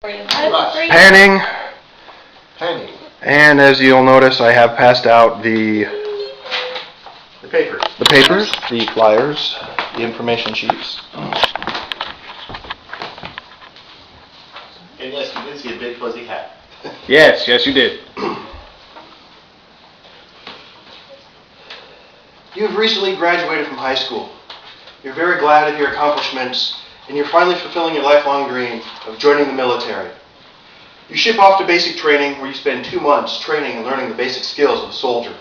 Panning. And as you'll notice, I have passed out the papers, the flyers, the information sheets. And yes, you did see a big fuzzy hat. Yes, you did. You've recently graduated from high school. You're very glad of your accomplishments, and you're finally fulfilling your lifelong dream of joining the military. You ship off to basic training, where you spend 2 months training and learning the basic skills of a soldier.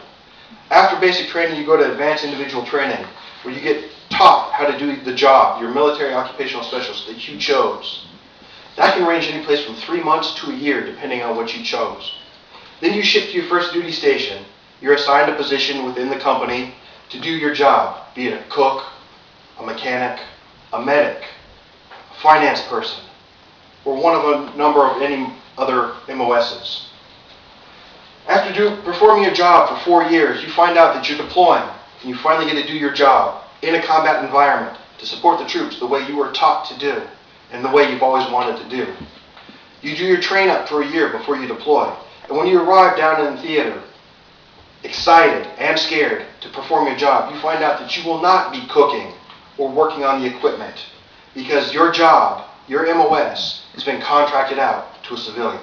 After basic training, you go to advanced individual training, where you get taught how to do the job, your military occupational specialist that you chose. That can range any place from 3 months to a year, depending on what you chose. Then you ship to your first duty station. You're assigned a position within the company to do your job, be it a cook, a mechanic, a medic, a finance person, or one of a number of any other MOSs. After performing your job for 4 years, you find out that you're deploying, and you finally get to do your job in a combat environment to support the troops the way you were taught to do, and the way you've always wanted to do. You do your train up for a year before you deploy, and when you arrive down in the theater, excited and scared to perform your job, you find out that you will not be cooking or working on the equipment, because your job, your MOS, has been contracted out to a civilian.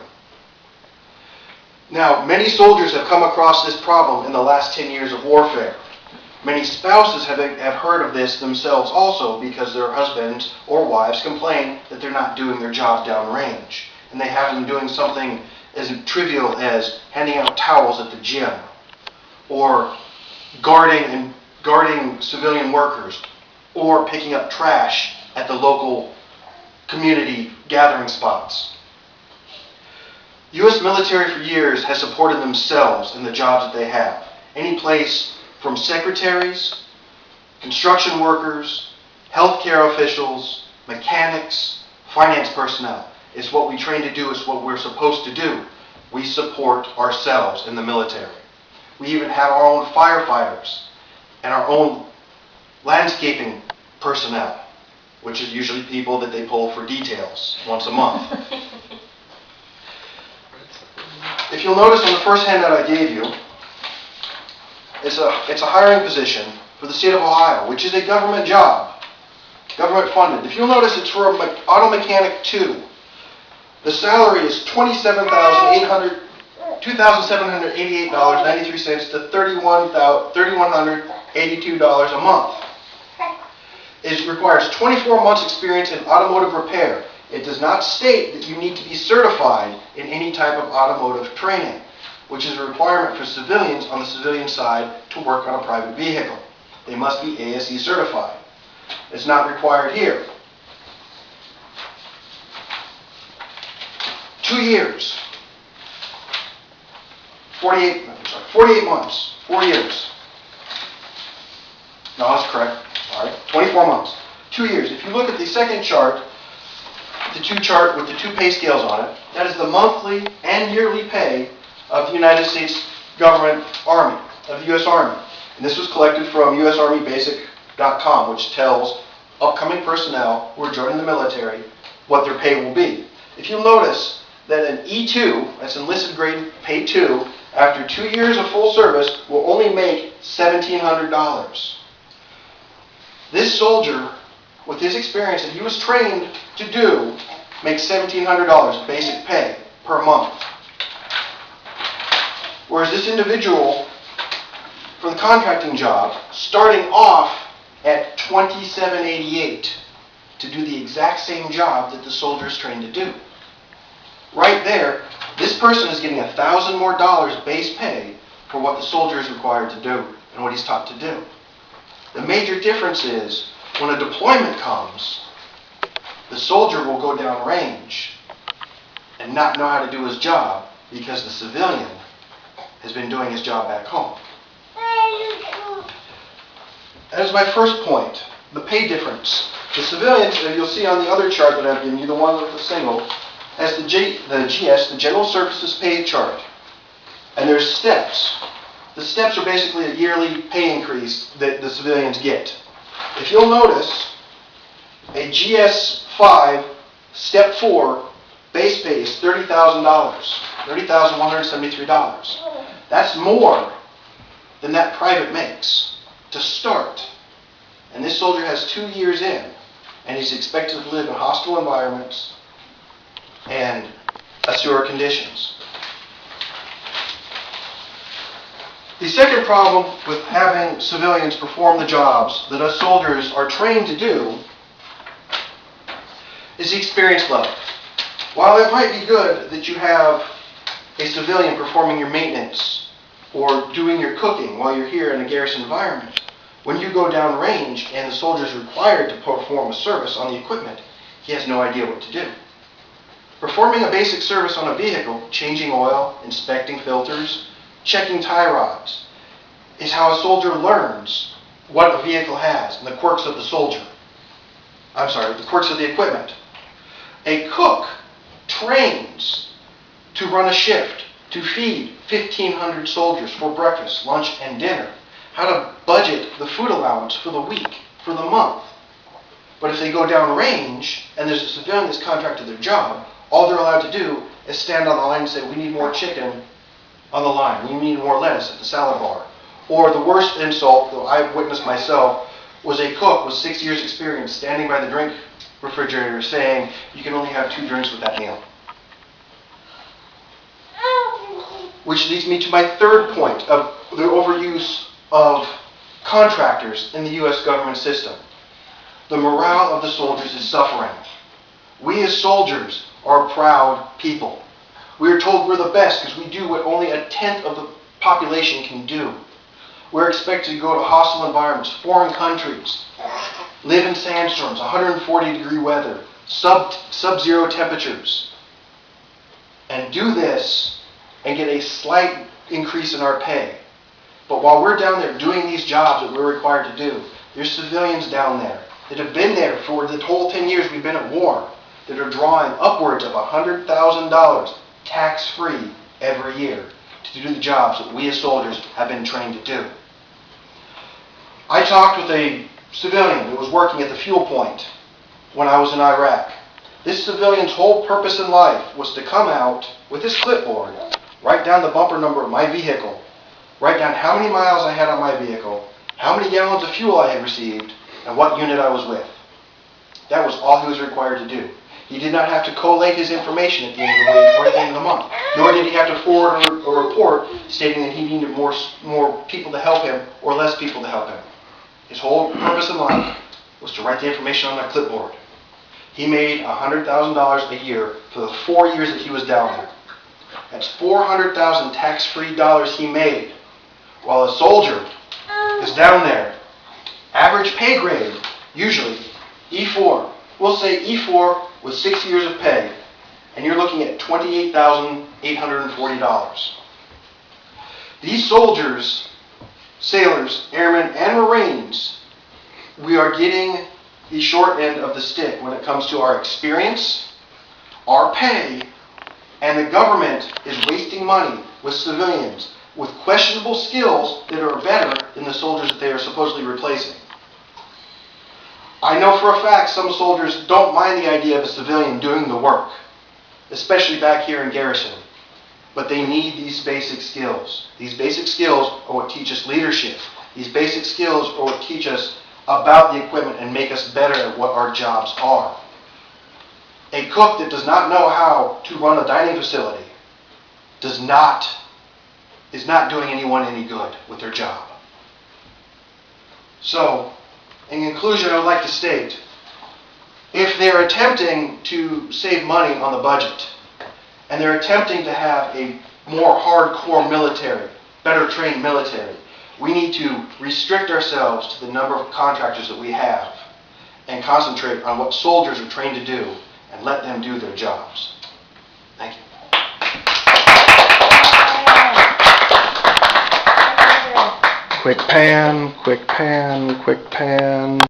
Now, many soldiers have come across this problem in the last 10 years of warfare. Many spouses have heard of this themselves also, because their husbands or wives complain that they're not doing their job downrange, and they have them doing something as trivial as handing out towels at the gym, or guarding civilian workers, or picking up trash at the local community gathering spots. U.S. military for years has supported themselves in the jobs that they have. Any place from secretaries, construction workers, healthcare officials, mechanics, finance personnel. It's what we train to do, it's what we're supposed to do. We support ourselves in the military. We even have our own firefighters and our own landscaping personnel, which is usually people that they pull for details once a month. If you'll notice on the first handout I gave you, it's a hiring position for the state of Ohio, which is a government job, government funded. If you'll notice, it's for an auto mechanic 2. The salary is $2,788.93 to $3,182 a month. It requires 24 months experience in automotive repair. It does not state that you need to be certified in any type of automotive training, which is a requirement for civilians on the civilian side to work on a private vehicle. They must be ASE certified. It's not required here. 2 years. 48 months. 4 years. No, that's correct. All right, 24 months. 2 years. If you look at the second chart, the chart with the 2 pay scales on it, that is the monthly and yearly pay of the United States government Army, of the U.S. Army. And this was collected from USArmyBasic.com, which tells upcoming personnel who are joining the military what their pay will be. If you'll notice that an E2, that's enlisted grade pay 2, after 2 years of full service will only make $1,700. This soldier, with his experience that he was trained to do, makes $1,700 basic pay per month. Whereas this individual, for the contracting job, starting off at $2,788 to do the exact same job that the soldier is trained to do. Right there, this person is getting $1,000 more base pay for what the soldier is required to do and what he's taught to do. The major difference is when a deployment comes, the soldier will go down range and not know how to do his job because the civilian has been doing his job back home. That is my first point, the pay difference. The civilians, you'll see on the other chart that I've given you, the one with the single, has the GS, the General Services Pay Chart. And there's steps. The steps are basically a yearly pay increase that the civilians get. If you'll notice, a GS 5, Step 4 Base pay is $30,000, $30,173. That's more than that private makes to start. And this soldier has 2 years in, and he's expected to live in hostile environments and sewer conditions. The second problem with having civilians perform the jobs that us soldiers are trained to do is the experience level. While it might be good that you have a civilian performing your maintenance or doing your cooking while you're here in a garrison environment, when you go down range and the soldier is required to perform a service on the equipment, he has no idea what to do. Performing a basic service on a vehicle, changing oil, inspecting filters, checking tie rods, is how a soldier learns what a vehicle has and the quirks of the quirks of the equipment. A cook trains to run a shift, to feed 1,500 soldiers for breakfast, lunch, and dinner, how to budget the food allowance for the week, for the month. But if they go down range and there's a civilian that's contracted their job, all they're allowed to do is stand on the line and say, we need more chicken on the line, we need more lettuce at the salad bar. Or the worst insult that I've witnessed myself was a cook with 6 years experience standing by the drink refrigerator saying, you can only have 2 drinks with that meal. Which leads me to my third point of the overuse of contractors in the U.S. government system. The morale of the soldiers is suffering. We as soldiers are proud people. We are told we're the best because we do what only 1/10 of the population can do. We're expected to go to hostile environments, foreign countries, live in sandstorms, 140-degree weather, sub-zero temperatures, and do this and get a slight increase in our pay. But while we're down there doing these jobs that we're required to do, there's civilians down there that have been there for the whole 10 years we've been at war that are drawing upwards of $100,000 tax-free every year to do the jobs that we as soldiers have been trained to do. I talked with a civilian who was working at the fuel point when I was in Iraq. This civilian's whole purpose in life was to come out with his clipboard, write down the bumper number of my vehicle, write down how many miles I had on my vehicle, how many gallons of fuel I had received, and what unit I was with. That was all he was required to do. He did not have to collate his information at the end of the week or at the end of the month, nor did he have to forward a report stating that he needed more people to help him or less people to help him. His whole purpose in life was to write the information on that clipboard. He made $100,000 a year for the 4 years that he was down there. That's $400,000 tax-free dollars he made while a soldier is down there. Average pay grade, usually E4. We'll say E4 with 6 years of pay, and you're looking at $28,840. These soldiers, sailors, airmen, and Marines, we are getting the short end of the stick when it comes to our experience, our pay, and the government is wasting money with civilians with questionable skills that are better than the soldiers that they are supposedly replacing. I know for a fact some soldiers don't mind the idea of a civilian doing the work, especially back here in garrison. But they need these basic skills. These basic skills are what teach us leadership. These basic skills are what teach us about the equipment and make us better at what our jobs are. A cook that does not know how to run a dining facility is not doing anyone any good with their job. So, in conclusion, I would like to state, if they're attempting to save money on the budget, and they're attempting to have a more hardcore military, better trained military, we need to restrict ourselves to the number of contractors that we have and concentrate on what soldiers are trained to do and let them do their jobs. Thank you. Quick pan, quick pan, quick pan.